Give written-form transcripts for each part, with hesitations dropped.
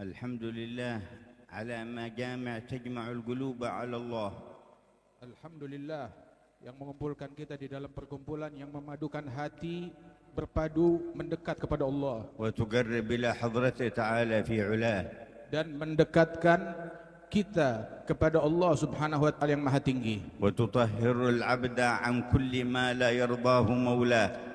الحمد لله على ما تجمع القلوب على الله. Alhamdulillah yang mengumpulkan kita di dalam perkumpulan yang memadukan hati berpadu mendekat kepada Allah وتقرب إلى حضرته تعالى في علاه. dan mendekatkan kita kepada Allah Subhanahu wa taala yang maha tinggi. وتطهر العبد عن كل ما لا يرضاه مولاه.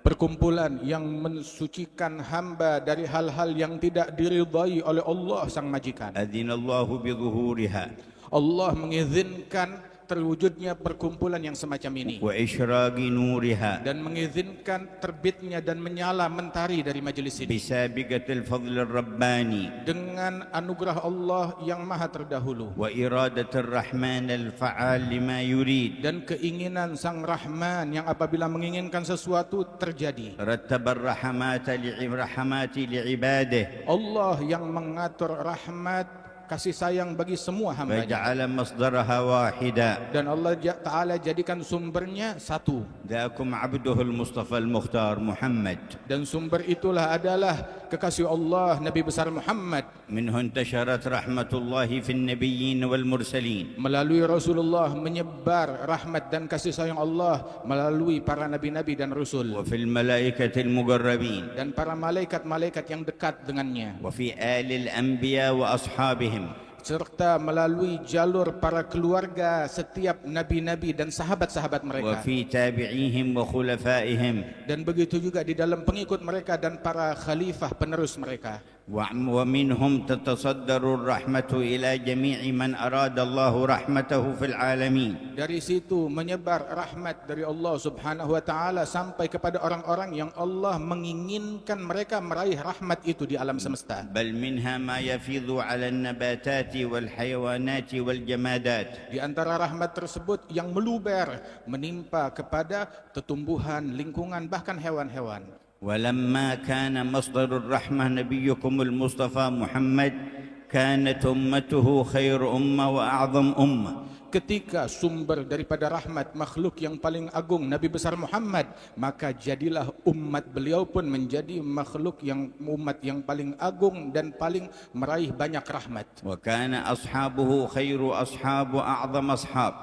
Perkumpulan yang mensucikan hamba dari hal-hal yang tidak diridai oleh Allah sang majikan. أذن الله بظهورها Allah mengizinkan terwujudnya perkumpulan yang semacam ini وإشراق نورها dan mengizinkan terbitnya dan menyala mentari dari majelis ini بسابقة الفضل الرباني dengan anugerah Allah yang maha terdahulu وإرادة الرحمن الفعال لما يريد. dan keinginan sang Rahman yang apabila menginginkan sesuatu terjadi. رتب الرحمات لعباده Allah yang mengatur rahmat kasih sayang bagi semua hamba-Nya وجعل مصدرها واحدا. dan Allah Ta'ala jadikan sumbernya satu ذاكم عبده المصطفى المختار محمد. dan sumber itulah adalah kekasih Allah Nabi besar Muhammad. منه انتشرت رحمة الله في النبيين والمرسلين. Melalui Rasulullah menyebar rahmat dan kasih sayang Allah melalui para nabi-nabi dan rasul وفي الملائكة المقربين. dan para malaikat-malaikat yang dekat dengannya وفي آل الأنبياء وأصحابهم. serta melalui jalur para keluarga setiap nabi-nabi dan sahabat-sahabat mereka وفي تابعيهم وخلفائهم. dan begitu juga di dalam pengikut mereka dan para khalifah penerus mereka. ومنهم تتصدر الرحمة إلى جميع من أراد الله رحمته في العالمين. Dari situ menyebar rahmat dari Allah Subhanahu wa taala sampai kepada orang-orang yang Allah menginginkan mereka meraih rahmat itu di alam semesta. بل منها ما يفيض على النباتات والحيوانات والجمادات. Di antara rahmat tersebut yang meluber menimpa kepada tumbuhan, lingkungan, bahkan hewan-hewan. ولما كان مصدر الرحمة نبيكم المصطفى محمد كانت أمته خير أمة وأعظم أمة. Ketika sumber daripada rahmat makhluk yang paling agung Nabi besar Muhammad, maka jadilah umat beliau pun menjadi makhluk yang umat yang paling agung dan paling meraih banyak rahmat. وكان أصحابه خير أصحاب وأعظم أصحاب.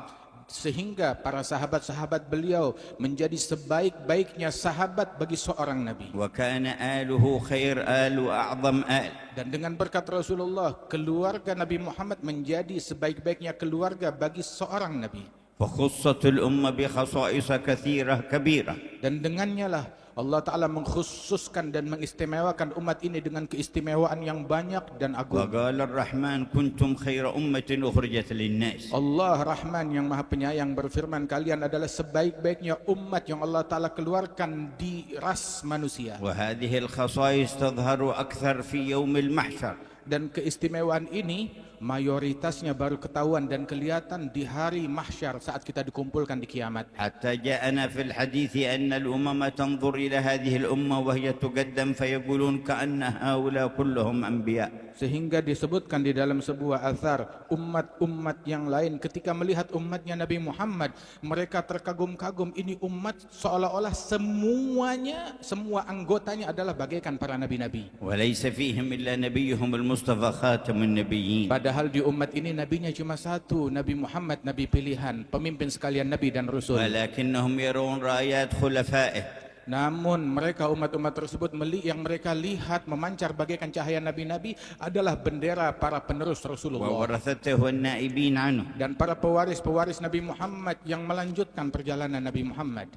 Sehingga para sahabat-sahabat beliau menjadi sebaik-baiknya sahabat bagi seorang Nabi. وكان آله خير آل وأعظم آل. Dan dengan berkat Rasulullah, keluarga Nabi Muhammad menjadi sebaik-baiknya keluarga bagi seorang Nabi. فخصت الأمة بخصائص كثيرة كبيرة. Dan dengannya lah Allah Ta'ala mengkhususkan dan mengistimewakan umat ini dengan keistimewaan yang banyak dan agung. وقال الرحمن كنتم خير أمة أخرجت للناس. Allah Rahman yang Maha Penyayang berfirman, kalian adalah sebaik-baiknya umat yang Allah Ta'ala keluarkan di ras manusia. وهذه الخصائص تظهر أكثر في يوم المحشر. Dan keistimewaan ini mayoritasnya baru ketahuan dan kelihatan di hari mahsyar saat kita dikumpulkan di kiamat. حتى جاءنا في الحديث أن الأمم تنظر إلى هذه الأمة وهي تقدم فيقولون كأن هؤلاء كلهم أنبياء. Sehingga disebutkan di dalam sebuah athar, umat-umat yang lain ketika melihat umatnya Nabi Muhammad, mereka terkagum-kagum, ini umat seolah-olah semuanya, semua anggotanya adalah bagaikan para nabi-nabi. وليس فيهم إلا نبيهم المصطفى خاتم النبيين. Padahal di umat ini nabinya cuma satu, Nabi Muhammad, nabi pilihan, pemimpin sekalian nabi dan rasul. ولكنهم يرون رآيات خلفائه. Namun mereka umat-umat tersebut yang mereka lihat memancar bagaikan cahaya nabi-nabi adalah bendera para penerus Rasulullah وورثته والنائبين عنه. dan para pewaris-pewaris Nabi Muhammad yang melanjutkan perjalanan Nabi Muhammad.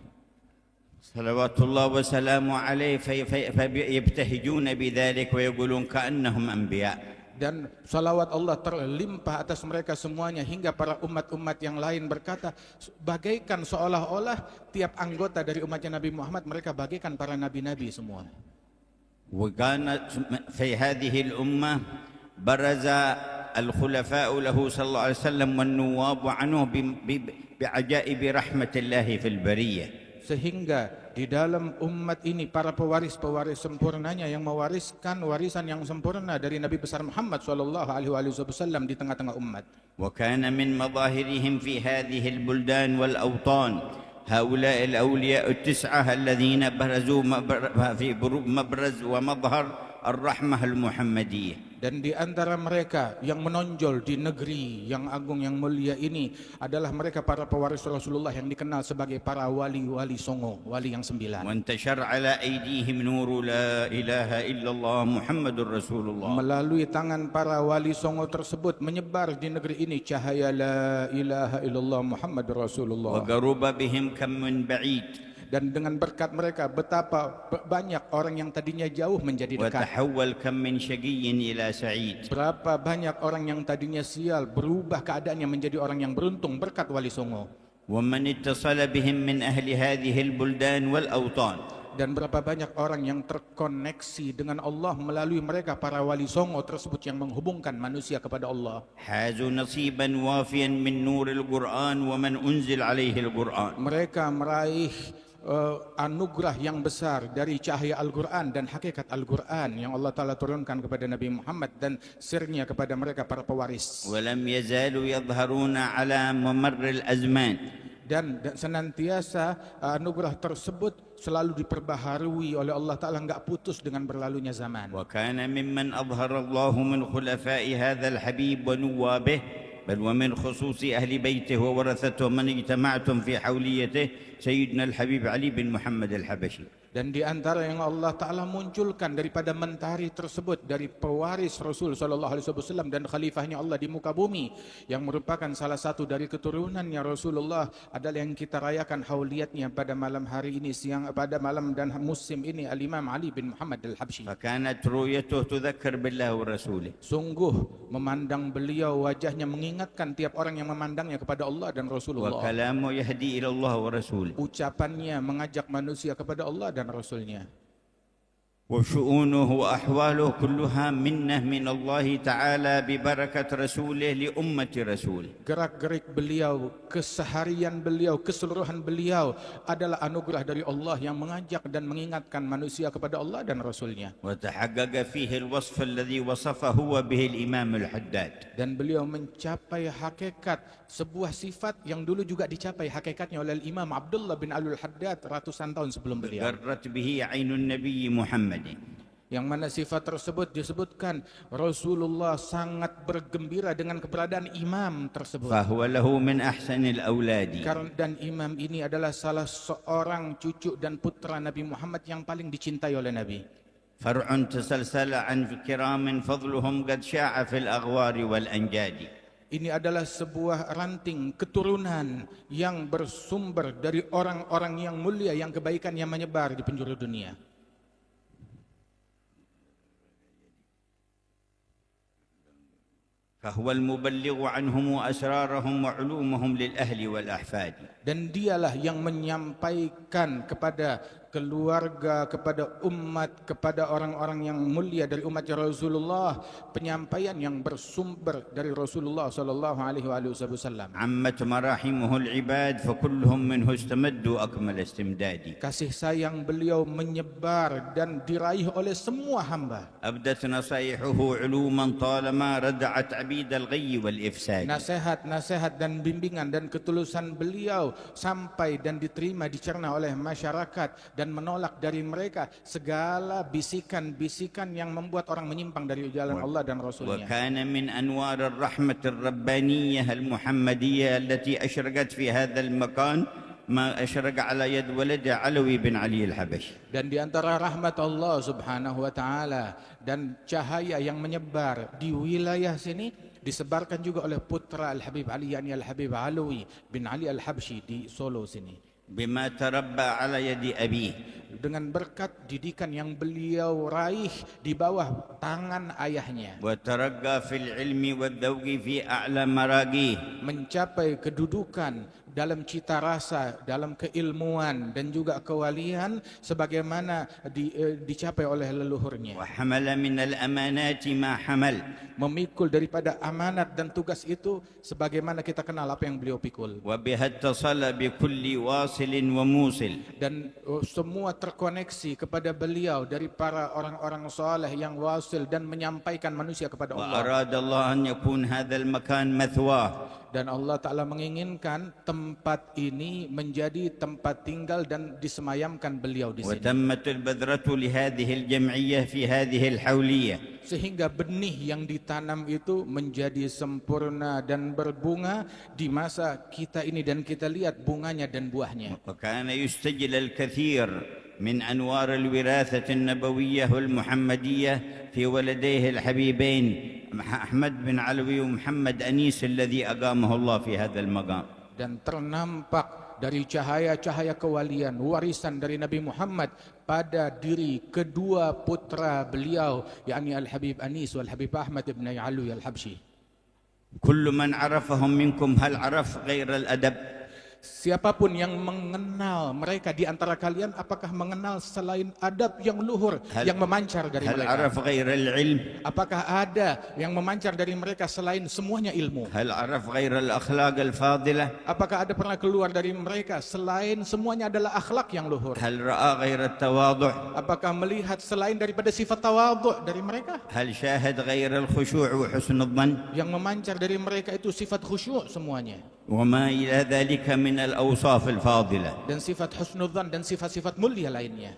صلوات الله وسلامه عليه فيبتهجون بذلك ويقولون كأنهم أنبياء. Dan salawat Allah terlimpah atas mereka semuanya hingga para umat-umat yang lain berkata, bagaikan seolah-olah tiap anggota dari umatnya Nabi Muhammad mereka bagaikan para nabi-nabi semua. وكانت في هذه الأمة برز الخلفاء له صلى الله عليه وسلم والنواب عنه بعجائب رحمة الله في البرية. Sehingga di dalam umat ini para pewaris-pewaris sempurnanya yang mewariskan warisan yang sempurna dari Nabi besar Muhammad SAW di tengah-tengah umat. وكان من مظاهرهم في هذه البلدان والأوطان هؤلاء الأولياء التسعة الذين برزوا في مبرز ومظهر الرحمة المحمدية. Dan di antara mereka yang menonjol di negeri yang agung yang mulia ini adalah mereka para pewaris Rasulullah yang dikenal sebagai para wali-wali songo, wali yang 9. وانتشر على أيديهم نور لا إله إلا الله محمد رسول الله. Melalui tangan para wali songo tersebut menyebar di negeri ini cahaya la ilaha illallah Muhammad Rasulullah. وقرب بهم كم من بعيد. Dan dengan berkat mereka betapa banyak orang yang tadinya jauh menjadi dekat. وتحول كم من شقي إلى سعيد. Berapa banyak orang yang tadinya sial berubah keadaannya menjadi orang yang beruntung berkat wali songo. ومن اتصل بهم من أهل هذه البلدان والأوطان. Dan berapa banyak orang yang terkoneksi dengan Allah melalui mereka para wali songo tersebut yang menghubungkan manusia kepada Allah. حازوا نصيبا وافيا من نور القرآن ومن أنزل عليه القرآن. Mereka meraih anugerah yang besar dari cahaya Al-Quran dan hakikat Al-Quran yang Allah Ta'ala turunkan kepada Nabi Muhammad dan sirnya kepada mereka para pewaris. ولم يزالوا يظهرون على ممر الأزمان. Dan senantiasa anugerah tersebut selalu diperbaharui oleh Allah Ta'ala, enggak putus dengan berlalunya zaman. وكان ممن أظهر الله من خلفاء هذا الحبيب ونوابه بل ومن خصوص أهل بيته وورثته من اجتمعتم في حوليته سيدنا الحبيب علي بن محمد الحبشي. Dan di antara yang Allah Ta'ala munculkan daripada mentari tersebut dari pewaris Rasul Sallallahu Alaihi Wasallam dan khalifahnya Allah di muka bumi yang merupakan salah satu dari keturunannya Rasulullah adalah yang kita rayakan hauliyatnya pada malam hari ini, siang pada malam dan musim ini, Al-Imam Ali bin Muhammad Al-Habsyi. فكانت رؤيته تذكر بالله ورسوله. Sungguh memandang beliau wajahnya mengingatkan tiap orang yang memandangnya kepada Allah dan Rasulullah. وكلامه يهدي إلى الله ورسوله. Ucapannya mengajak manusia kepada Allah dan Rasulnya. وشؤونه وأحواله كلها منة من الله تعالى ببركة رسوله لأمة رسوله. Gerak-gerik beliau, keseharian beliau, keseluruhan beliau adalah anugerah dari Allah yang mengajak dan mengingatkan manusia kepada Allah dan Rasulnya. وتحقق فيه الوصف الذي وصفه به الإمام الحداد. Dan beliau mencapai hakikat sebuah sifat yang dulu juga dicapai hakikatnya oleh Imam Abdullah bin Al-Haddad ratusan tahun sebelum beliau. غرت به عين النبي محمد. Yang mana sifat tersebut disebutkan Rasulullah sangat bergembira dengan keberadaan imam tersebut. فهو له من أحسن الأولاد. Dan imam ini adalah salah seorang cucu dan putra Nabi Muhammad yang paling dicintai oleh Nabi. فرع تسلسل عن كرام فضلهم قد شاع في الأغوار والأنجاد. Ini adalah sebuah ranting keturunan yang bersumber dari orang-orang yang mulia yang kebaikannya menyebar di penjuru dunia. فهو المبلغ عنهم وأسرارهم وعلومهم للأهل والأحفاد. Dan dialah yang menyampaikan kepada keluarga, kepada umat, kepada orang-orang yang mulia dari umat Rasulullah penyampaian yang bersumber dari Rasulullah sallallahu alaihi wasallam. عمت مراحمه العباد فكلهم منه استمدوا أكمل استمداد. Kasih sayang beliau menyebar dan diraih oleh semua hamba. أبدت نصائحه علوما طالما ردعت عبيد الغي والإفساد. Nasihat-nasihat dan bimbingan dan ketulusan beliau sampai dan diterima, dicerna oleh masyarakat dan menolak dari mereka segala bisikan-bisikan yang membuat orang menyimpang dari jalan Allah dan Rasulnya. وكان من أنوار الرحمة الربانية المحمدية التي أشرقت في هذا المكان ما أشرق على يد ولده علوي بن علي الحبشي. Dan di antara rahmat Allah Subhanahu wa taala dan cahaya yang menyebar di wilayah sini disebarkan juga oleh putra Al-Habib Ali, yakni Al-Habib Alawi bin Ali Al-Habsyi di Solo sini. بما تربى على يد أبيه. Dengan berkat didikan yang beliau raih di bawah tangan ayahnya. وترقى في العلم والذوق في أعلى مراقيه. Mencapai kedudukan dalam cita rasa, dalam keilmuan dan juga kewalian sebagaimana dicapai oleh leluhurnya. وحمل من الأمانات ما حمل. Memikul daripada amanat dan tugas itu sebagaimana kita kenal apa yang beliau pikul. وبها اتصل بكل واصل وموصل. Dan semua semua terkoneksi kepada beliau dari para orang-orang saleh yang wasil dan menyampaikan manusia kepada Allah. وأراد الله أن يكون هذا المكان مثواه Dan Allah Ta'ala menginginkan tempat ini menjadi tempat tinggal dan disemayamkan beliau di sini. وتمت البذرة لهذه الجمعية في هذه الحولية. Sehingga benih yang ditanam itu menjadi sempurna dan berbunga di masa kita ini, dan kita lihat bunganya dan buahnya. وكان يستجل الكثير من أنوار الوراثة النبوية والمحمدية في ولديه الحبيبين أحمد بن علوي ومحمد أنيس الذي أقامه الله في هذا المقام. Dan ternampak dari cahaya-cahaya kewalian warisan dari Nabi Muhammad pada diri kedua putra beliau, yakni Al-Habib Anis wal Habib Ahmad ibn Alwi Al-Habsyi. كل من عرفهم منكم هل عرف غير الأدب؟ Siapapun yang mengenal mereka di antara kalian, apakah mengenal selain adab yang luhur yang memancar dari هل mereka? عرف غير العلم؟ Apakah ada yang memancar dari mereka selain semuanya ilmu? هل عرف غير الأخلاق الفاضلة؟ Apakah ada pernah keluar dari mereka selain semuanya adalah akhlak yang luhur? هل رأى غير التواضع؟ Apakah melihat selain daripada sifat tawadhu dari mereka? هل شاهد غير الخشوع وحسن الظن؟ Yang memancar dari mereka itu sifat khusyuk semuanya, وما إلى ذلك من الأوصاف الفاضلة. dan sifat husnudzan dan sifat-sifat mulia lainnya.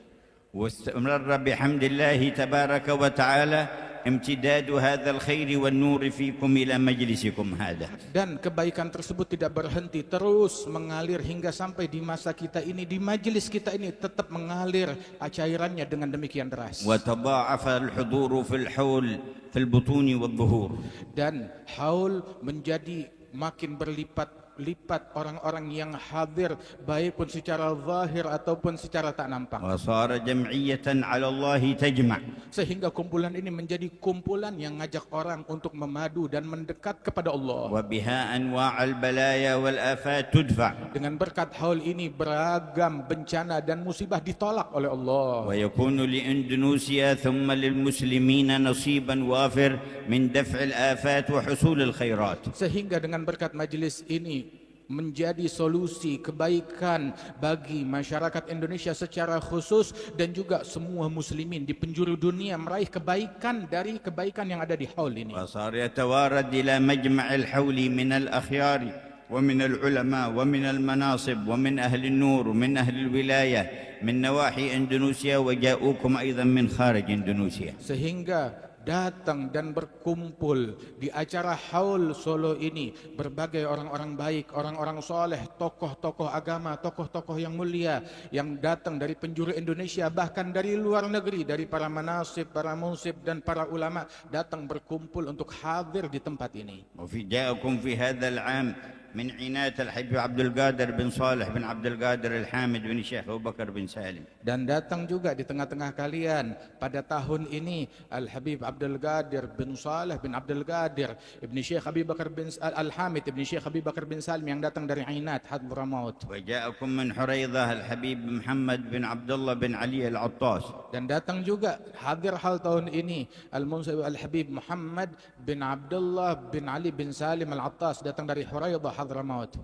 واستمر بحمد الله تبارك وتعالى امتداد هذا الخير والنور فيكم إلى مجلسكم هذا. Dan kebaikan tersebut tidak berhenti, terus mengalir hingga sampai di masa kita ini, di majelis kita ini tetap mengalir cairannya dengan demikian deras. وتضاعف الحضور في الحول في البطون والظهور. Dan haul menjadi makin berlipat-lipat orang-orang yang hadir, baik pun secara zahir ataupun secara tak nampak. وصار جمعية على الله تجمع. Sehingga kumpulan ini menjadi kumpulan yang ngajak orang untuk memadu dan mendekat kepada Allah. وبها أنواع البلايا والآفات تدفع. Dengan berkat haul ini beragam bencana dan musibah ditolak oleh Allah. ويكون لإندونيسيا ثم للمسلمين نصيبا وافر من دفع الآفات وحصول الخيرات. Sehingga dengan berkat majelis ini menjadi solusi kebaikan bagi masyarakat Indonesia secara khusus, dan juga semua muslimin di penjuru dunia meraih kebaikan dari kebaikan yang ada di haul ini. وصار يتوارد إلى مجمع الحول من الأخيار ومن العلماء ومن المناصب ومن أهل النور ومن أهل الولاية من نواحي إندونيسيا وجاءوكم أيضا من خارج إندونيسيا. Sehingga datang dan berkumpul di acara haul Solo ini berbagai orang-orang baik, orang-orang soleh, tokoh-tokoh agama, tokoh-tokoh yang mulia yang datang dari penjuru Indonesia, bahkan dari luar negeri, dari para manasib, para munsib dan para ulama datang berkumpul untuk hadir di tempat ini. وفي جاءكم في هذا العام من عناية الحبيب عبد القادر بن صالح بن عبد القادر الحامد بن الشيخ أبو بكر بن سالم. Dan datang juga di tengah-tengah kalian pada tahun ini Al-Habib Abdul Qadir bin Saleh bin Abdul Qadir Ibn Syekh Abi Bakar bin Al-Hamid Ibn Syekh Abi Bakar bin Salim yang datang dari Ainat Hadramaut. وجاءكم من حريضة الحبيب محمد بن عبد الله بن علي العطاس. Dan datang juga hadir hal tahun ini Al-Munsib Al-Habib Muhammad bin Abdullah bin Ali bin Salim Al-Attas, datang dari Huraidah Hadramaut.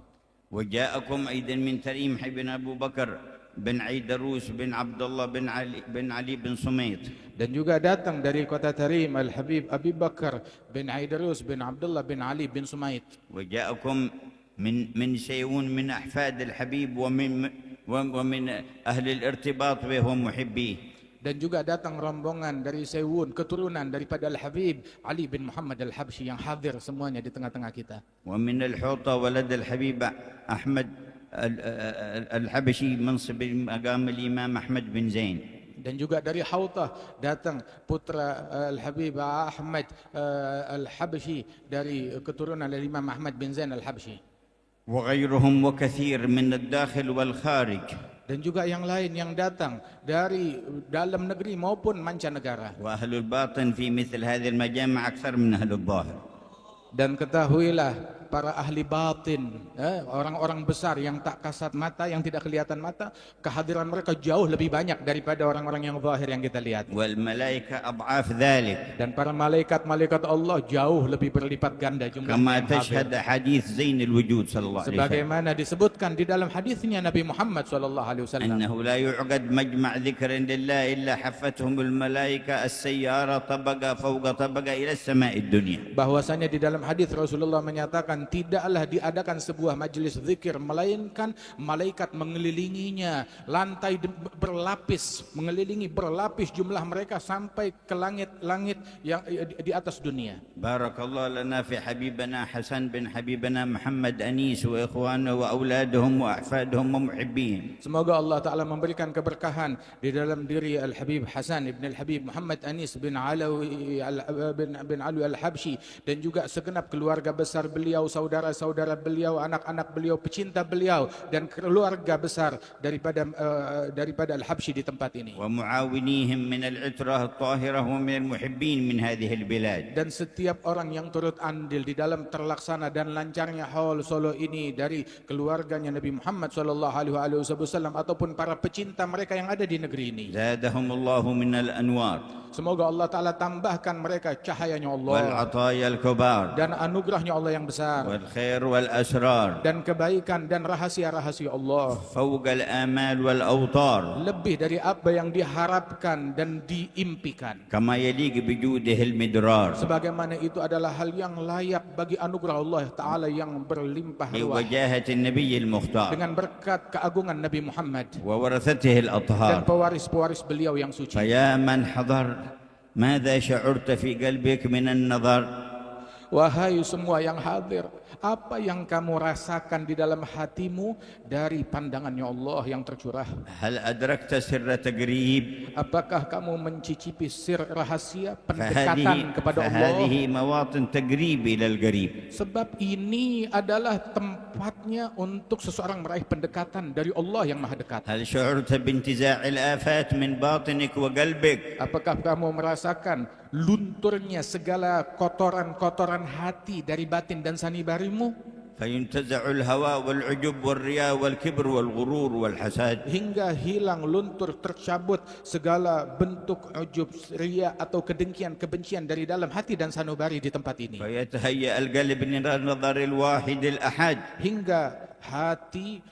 وجاءكم أيضا من تريم بن أبو بكر بن عيدروس بن عبد الله بن علي بن سميط. Dan juga datang dari kota Tarim Al-Habib Abi Bakar bin Aidarus bin Abdullah bin Ali bin Sumait. وجاءكم من سيئون من أحفاد الحبيب ومن أهل الارتباط به ومحبيه. Dan juga datang rombongan dari Sewun, keturunan daripada Al-Habib Ali bin Muhammad Al-Habsyi yang hadir semuanya di tengah-tengah kita. ومن الحوطة ولد الحبيب أحمد الحبشي منصب مقام الإمام أحمد بن زين. Dan juga dari Hautah datang putra Al-Habib Ahmad Al-Habsyi dari keturunan dari Imam Ahmad bin Zain Al-Habsyi. وغيرهم وكثير من الداخل والخارج. Dan juga yang lain yang datang dari dalam negeri maupun mancanegara. وأهل الباطن في مثل هذه المجامع أكثر من أهل الظاهر. Dan ketahuilah para ahli batin, orang-orang besar yang tak kasat mata, yang tidak kelihatan mata, kehadiran mereka jauh lebih banyak daripada orang-orang yang zahir yang kita lihat. والملائكة أضعاف ذلك Dan para malaikat-malaikat Allah jauh lebih berlipat ganda jumlahnya كما yang hadir. تشهد حديث زين الوجود صلى الله عليه وسلم Sebagaimana disebutkan di dalam hadisnya Nabi Muhammad SAW, أنه لا يعقد مجمع ذكر لله إلا حفتهم الملائكة السيارة طبقة فوق طبقة إلى السماء الدنيا. bahwasanya di dalam hadis Rasulullah menyatakan tidaklah diadakan sebuah majelis zikir melainkan malaikat mengelilinginya, lantai berlapis, mengelilingi berlapis jumlah mereka sampai ke langit-langit yang di atas dunia. بارك الله لنا في حبيبنا حسن بن حبيبنا محمد أنيس وإخوانه وأولادهم وأحفادهم ومحبين. Semoga Allah Ta'ala memberikan keberkahan di dalam diri Al-Habib Hasan ibn Al-Habib Muhammad Anis bin Alawi Al-Habsyi dan juga segenap keluarga besar beliau, saudara-saudara beliau, anak-anak beliau, pecinta beliau dan keluarga besar daripada Al-Habsyi di tempat ini. ومعاونيهم من العترة الطاهرة ومن المحبين من هذه البلاد. Dan setiap orang yang turut andil di dalam terlaksana dan lancarnya haul Solo ini dari keluarganya Nabi Muhammad SAW ataupun para pecinta mereka yang ada di negeri ini. زادهم الله من الأنوار Semoga Allah Ta'ala tambahkan mereka cahayanya Allah والعطايا الكبار dan anugerahnya Allah yang besar والخير والأسرار dan kebaikan dan rahasia-rahasia Allah فوق الآمال والأوطار lebih dari apa yang diharapkan dan diimpikan. كما يليق بجوده المدرار Sebagaimana itu adalah hal yang layak bagi anugerah Allah Ta'ala yang berlimpah ruah بوجاهة النبي المختار dengan berkat keagungan Nabi Muhammad وورثته dan الأطهار. pewaris-pewaris beliau yang suci. فيا من حضر ماذا شعرت في قلبك من النظر؟ Wahai semua yang hadir, apa yang kamu rasakan di dalam hatimu dari pandangannya Allah yang tercurah? هل أدركت سر تقريب؟ Apakah kamu mencicipi sir rahasia pendekatan kepada Allah? فهذه مواطن تقريب إلى القريب. Sebab ini adalah tempatnya untuk seseorang meraih pendekatan dari Allah yang maha dekat. هل شعرت بانتزاع الآفات من باطنك وقلبك؟ Apakah kamu merasakan lunturnya segala kotoran-kotoran hati dari batin dan sanubarimu? فينتزع الهوى والعجب والرياء والكبر والغرور والحسد. Hingga hilang, luntur, tercabut segala bentuk ujub, riya atau kedengkian, kebencian dari dalam hati dan sanubari di tempat ini. فيتهيأ القلب لنظر الواحد الأحد. Hingga hati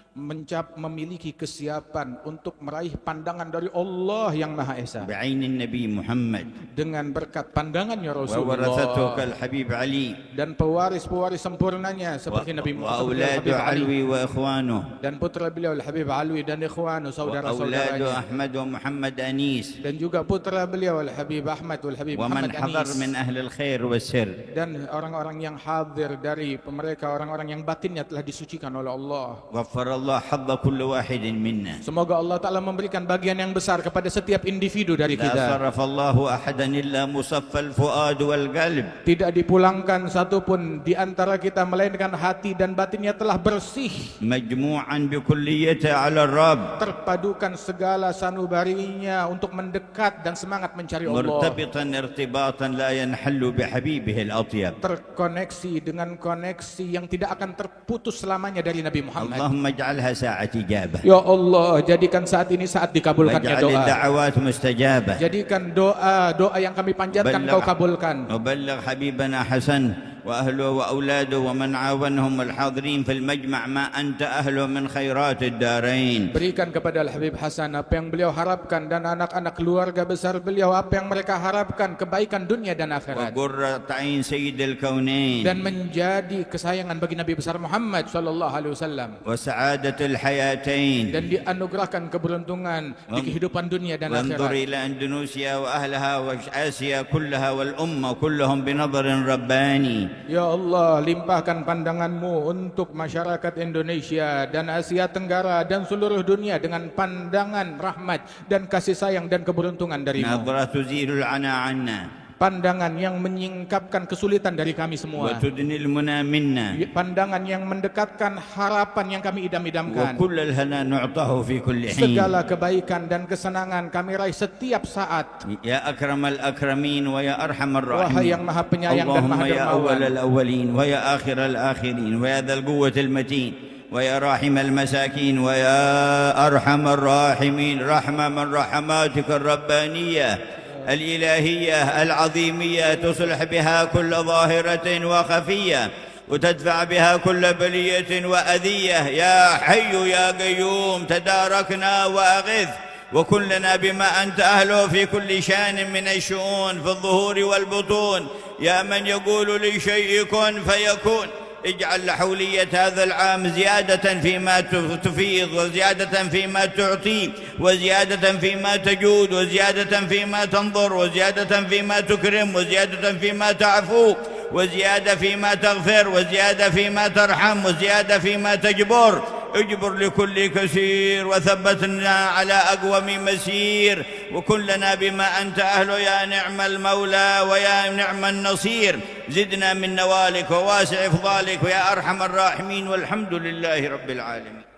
memiliki kesiapan untuk meraih pandangan dari Allah yang Maha Esa بعين النبي محمد dengan berkat pandangannya وورثته Rasulullah كالحبيب علي dan pewaris-pewaris sempurnanya seperti Nabi Muhammad وأولاد Ali علوي وإخوانه dan putra beliau Al-Habib Alwi dan ikhwanu وأولاد saudara-saudaranya أحمد ومحمد أنيس dan juga putra beliau Al-Habib Ahmad Al-Habib ومن Muhammad حضر Anis من أهل الخير والسر. dan orang-orang yang hadir dari mereka orang-orang yang batinnya telah disucikan oleh Allah. غفر الله حظ كل واحد منا. Semoga Allah Ta'ala memberikan bagian yang besar kepada setiap individu dari لا kita. صرف الله أحدا إلا مصفى الفؤاد والقلب. Tidak dipulangkan satupun di antara kita melainkan hati dan batinnya telah bersih, مجموعا بكليته على الرب. terpadukan segala sanubarinya untuk mendekat dan semangat mencari Allah, مرتبطا ارتباطا لا ينحل بحبيبه الأطيب. terkoneksi dengan koneksi yang tidak akan terputus selamanya dari Nabi Muhammad. اللهم اجعلها ساعة إجابة. Ya Allah, jadikan saat ini saat dikabulkannya واجعل doa. الدعوات مستجابة. Jadikan doa yang kami panjatkan Kau kabulkan. وبلغ حبيبنا حسن وأهله وأولاده ومن عاونهم الحاضرين في المجمع ما أنت أهله من خيرات الدارين. Berikan kepada Al-Habib Hasan apa yang beliau harapkan dan anak-anak keluarga besar beliau apa yang mereka harapkan, kebaikan dunia dan akhirat. وقرة عين سيد الكونين. Dan menjadi kesayangan bagi Nabi besar Muhammad sallallahu alaihi wasallam. وسعادة الحياتين. Dan dianugerahkan keberuntungan di kehidupan dunia dan وانظر akhirat. إلى أندونيسيا وأهلها وآسيا كلها والأمة كلهم بنظر رباني. Ya Allah, limpahkan pandanganmu untuk masyarakat Indonesia dan Asia Tenggara dan seluruh dunia dengan pandangan rahmat dan kasih sayang dan keberuntungan darimu. نظرة تزيل العنا عنا. pandangan yang menyingkapkan kesulitan dari kami semua, وتدني المنى منا pandangan yang mendekatkan harapan yang kami idam-idamkan. وكل الهنا نعطاه في كل حين Segala kebaikan dan kesenangan kami raih setiap saat. يا أكرم الأكرمين ويا أرحم Wahai yang الراحمين maha penyayang dan اللهم maha يا أول dermawan, الأولين ويا آخر الآخرين ويا ذا القوة المتين ويا راحم المساكين ويا أرحم الراحمين، رحمة من رحماتك الربانية الإلهية العظيمية تصلح بها كل ظاهرة وخفية وتدفع بها كل بلية وأذية. يا حي يا قيوم تداركنا وأغث وكن لنا بما أنت أهله في كل شان من الشؤون في الظهور والبطون. يا من يقول لشيء كن فيكون، اجعل حولية هذا العام زيادة فيما تفيض وزيادة فيما تعطي وزيادة فيما تجود وزيادة فيما تنظر وزيادة فيما تكرم وزيادة فيما تعفو وزيادة فيما تغفر وزيادة فيما ترحم وزيادة فيما تجبر. اجبر لكل كثير وثبتنا على أقوم مسير وكن لنا بما أنت أهله يا نعم المولى ويا نعم النصير. زدنا من نوالك وواسع فضالك ويا أرحم الراحمين والحمد لله رب العالمين.